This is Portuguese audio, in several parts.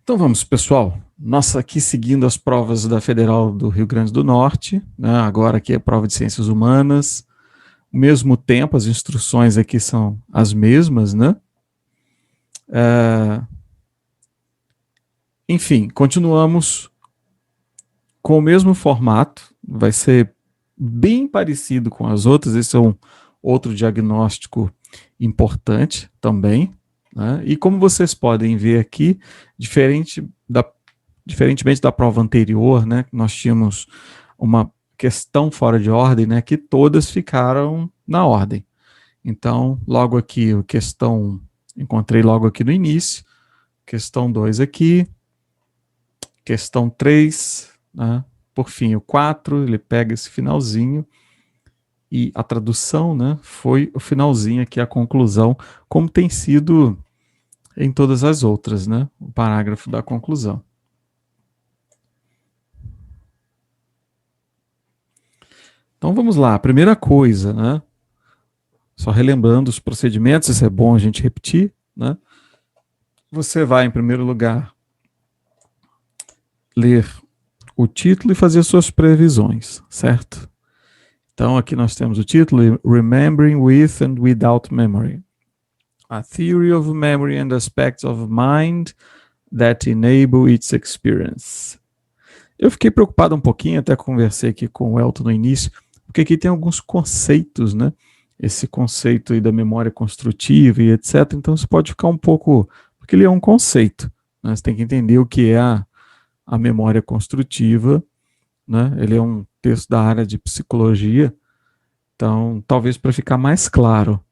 Então vamos, pessoal. Nossa, aqui seguindo as provas da Federal do Rio Grande do Norte, né? Agora aqui é a prova de Ciências Humanas. Ao mesmo tempo, as instruções aqui são as mesmas, né? Enfim, continuamos com o mesmo formato. Vai ser bem parecido com as outras. Esse é um outro diagnóstico importante também, né? E como vocês podem ver aqui, diferentemente da prova anterior, né, nós tínhamos uma questão fora de ordem, né, que todas ficaram na ordem. Então, logo aqui, encontrei logo aqui no início, questão 2 aqui, questão 3, né, por fim o 4, ele pega esse finalzinho, e a tradução, né, foi o finalzinho aqui, a conclusão, como tem sido em todas as outras, né, o parágrafo da conclusão. Então vamos lá, a primeira coisa, né? Só relembrando os procedimentos, isso é bom a gente repetir, né? Você vai, em primeiro lugar, ler o título e fazer suas previsões, certo? Então aqui nós temos o título, Remembering with and Without Memory. A Theory of Memory and Aspects of Mind that Enable Its Experience. Eu fiquei preocupado um pouquinho, até conversei aqui com o Elton no início, porque aqui tem alguns conceitos, né? Esse conceito aí da memória construtiva e etc. Então você pode ficar um pouco, porque ele é um conceito, né? Você tem que entender o que é a memória construtiva, né? Ele é um texto da área de psicologia, então talvez para ficar mais claro.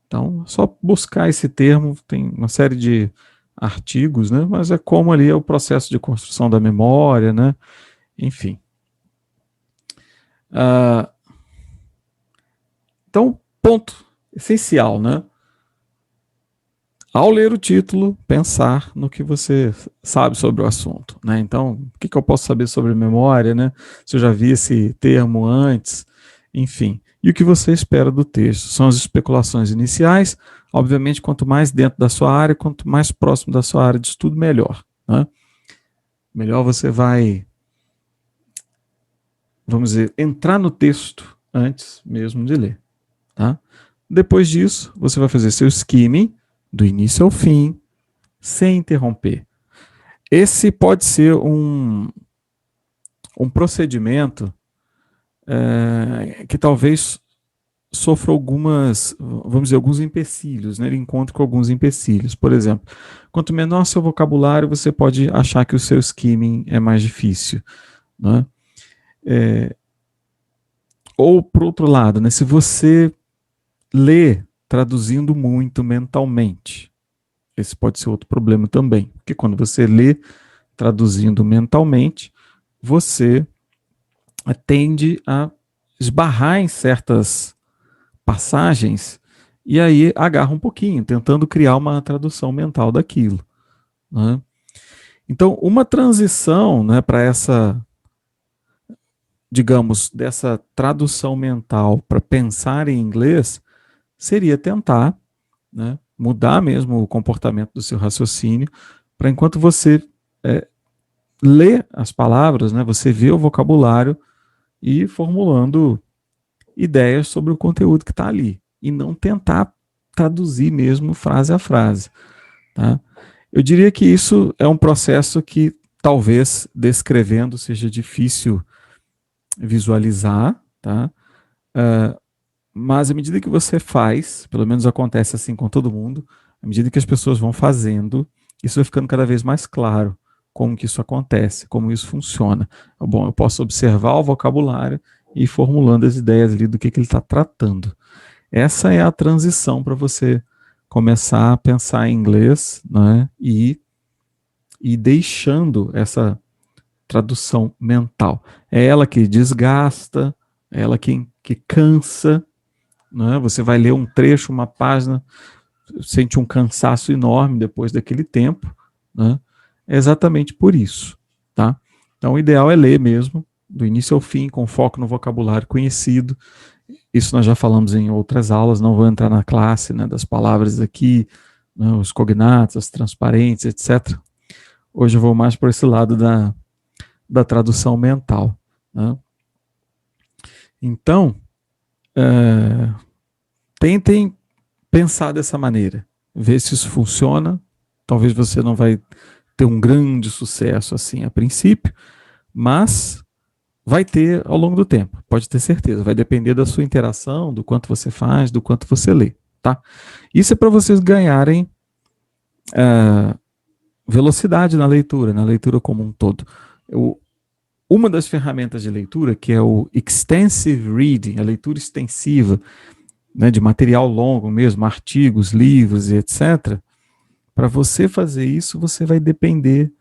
Então, só buscar esse termo, tem uma série de artigos, né? Mas é como ali é o processo de construção da memória, né? Enfim. Então, ponto essencial, né? Ao ler o título, pensar no que você sabe sobre o assunto, né? Então, o que eu posso saber sobre memória, né? Se eu já vi esse termo antes, enfim. E o que você espera do texto? São as especulações iniciais. Obviamente, quanto mais dentro da sua área, quanto mais próximo da sua área de estudo, melhor, né? Melhor você vai, vamos dizer, entrar no texto antes mesmo de ler, tá? Depois disso, você vai fazer seu skimming do início ao fim, sem interromper. Esse pode ser um procedimento que talvez sofra alguns empecilhos, né? Ele encontra com alguns empecilhos. Por exemplo, quanto menor seu vocabulário, você pode achar que o seu skimming é mais difícil, né? Ou, por outro lado, né? Se você lê traduzindo muito mentalmente, esse pode ser outro problema também, porque quando você lê traduzindo mentalmente, você tende a esbarrar em certas passagens e aí agarra um pouquinho, tentando criar uma tradução mental daquilo, né? Então, uma transição, né, para essa, digamos, dessa tradução mental para pensar em inglês, seria tentar, né, mudar mesmo o comportamento do seu raciocínio, para enquanto você lê as palavras, né, você vê o vocabulário e formulando ideias sobre o conteúdo que está ali, e não tentar traduzir mesmo frase a frase, tá? Eu diria que isso é um processo que talvez descrevendo seja difícil visualizar, tá? Mas à medida que você faz, pelo menos acontece assim com todo mundo, à medida que as pessoas vão fazendo, isso vai ficando cada vez mais claro como que isso acontece, como isso funciona. Bom, eu posso observar o vocabulário e ir formulando as ideias ali do que ele está tratando. Essa é a transição para você começar a pensar em inglês, né, e deixando essa tradução mental. É ela que desgasta, é ela que cansa, né? Você vai ler um trecho, uma página, sente um cansaço enorme depois daquele tempo, né? É exatamente por isso, tá? Então o ideal é ler mesmo, do início ao fim, com foco no vocabulário conhecido. Isso nós já falamos em outras aulas, não vou entrar na classe, né, das palavras aqui, né, os cognatos, as transparentes, etc. Hoje eu vou mais por esse lado da tradução mental, né? Então, tentem pensar dessa maneira, ver se isso funciona. Talvez você não vai ter um grande sucesso assim a princípio, mas vai ter ao longo do tempo, pode ter certeza. Vai depender da sua interação, do quanto você faz, do quanto você lê, tá? Isso é para vocês ganharem velocidade na leitura como um todo. Uma das ferramentas de leitura, que é o extensive reading, a leitura extensiva, né, de material longo mesmo, artigos, livros e etc., para você fazer isso, você vai depender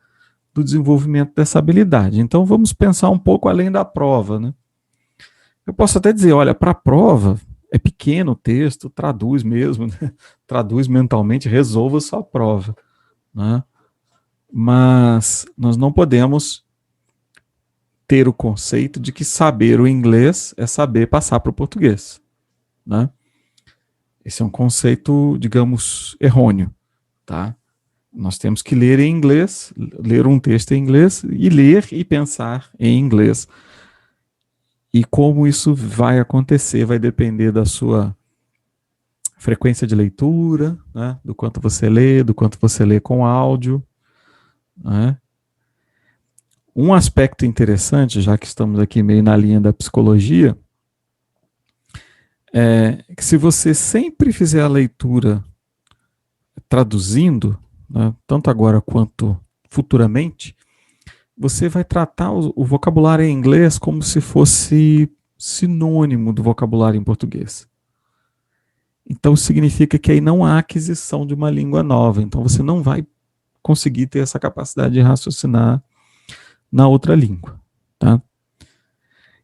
do desenvolvimento dessa habilidade. Então, vamos pensar um pouco além da prova, né? Eu posso até dizer, olha, para a prova, é pequeno o texto, traduz mesmo, né? Traduz mentalmente, resolva a sua prova, né? Mas nós não podemos ter o conceito de que saber o inglês é saber passar para o português, né? Esse é um conceito, digamos, errôneo, tá? Nós temos que ler em inglês, ler um texto em inglês e ler e pensar em inglês. E como isso vai acontecer vai depender da sua frequência de leitura, né? Do quanto você lê com áudio, né? Um aspecto interessante, já que estamos aqui meio na linha da psicologia, é que se você sempre fizer a leitura traduzindo, né, tanto agora quanto futuramente, você vai tratar o vocabulário em inglês como se fosse sinônimo do vocabulário em português. Então significa que aí não há aquisição de uma língua nova. Então você não vai conseguir ter essa capacidade de raciocinar na outra língua, tá?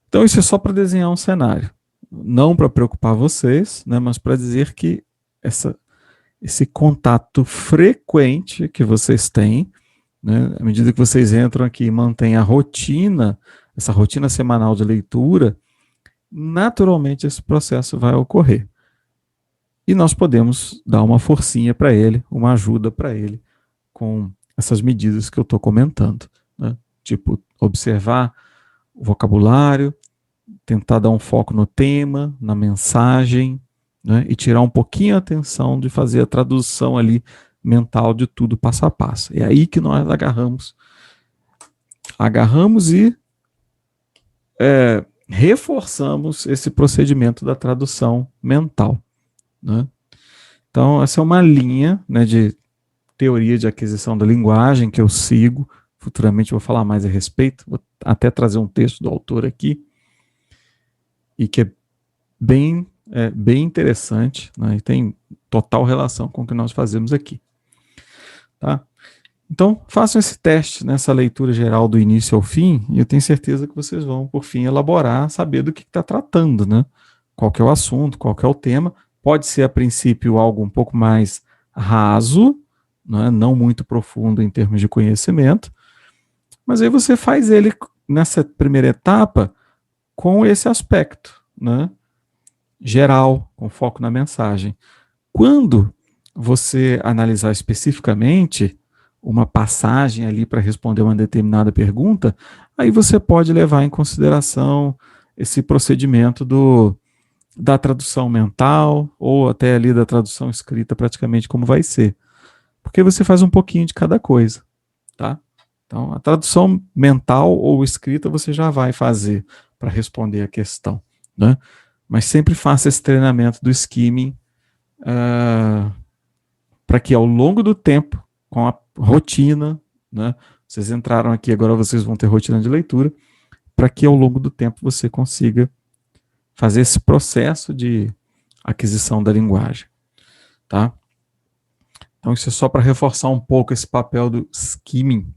Então isso é só para desenhar um cenário, não para preocupar vocês, né, mas para dizer que esse contato frequente que vocês têm, né, à medida que vocês entram aqui e mantêm a rotina, essa rotina semanal de leitura, naturalmente esse processo vai ocorrer. E nós podemos dar uma forcinha para ele, uma ajuda para ele, com essas medidas que eu estou comentando, né? Tipo, observar o vocabulário, tentar dar um foco no tema, na mensagem, né? E tirar um pouquinho a atenção de fazer a tradução ali mental de tudo passo a passo. É aí que nós agarramos e reforçamos esse procedimento da tradução mental, né? Então, essa é uma linha, né, de teoria de aquisição da linguagem que eu sigo. Futuramente eu vou falar mais a respeito, vou até trazer um texto do autor aqui, e que é bem interessante, né, e tem total relação com o que nós fazemos aqui. Tá? Então, façam esse teste nessa leitura geral do início ao fim, e eu tenho certeza que vocês vão, por fim, elaborar, saber do que está tratando, né? Qual que é o assunto, qual que é o tema. Pode ser, a princípio, algo um pouco mais raso, né? Não muito profundo em termos de conhecimento, mas aí você faz ele, nessa primeira etapa, com esse aspecto, né? Geral, com foco na mensagem. Quando você analisar especificamente uma passagem ali para responder uma determinada pergunta, aí você pode levar em consideração esse procedimento da tradução mental, ou até ali da tradução escrita, praticamente como vai ser. Porque você faz um pouquinho de cada coisa, tá? Então, a tradução mental ou escrita você já vai fazer para responder a questão, né? Mas sempre faça esse treinamento do skimming para que ao longo do tempo, com a rotina, né? Vocês entraram aqui, agora vocês vão ter rotina de leitura, para que ao longo do tempo você consiga fazer esse processo de aquisição da linguagem, tá? Então isso é só para reforçar um pouco esse papel do skimming,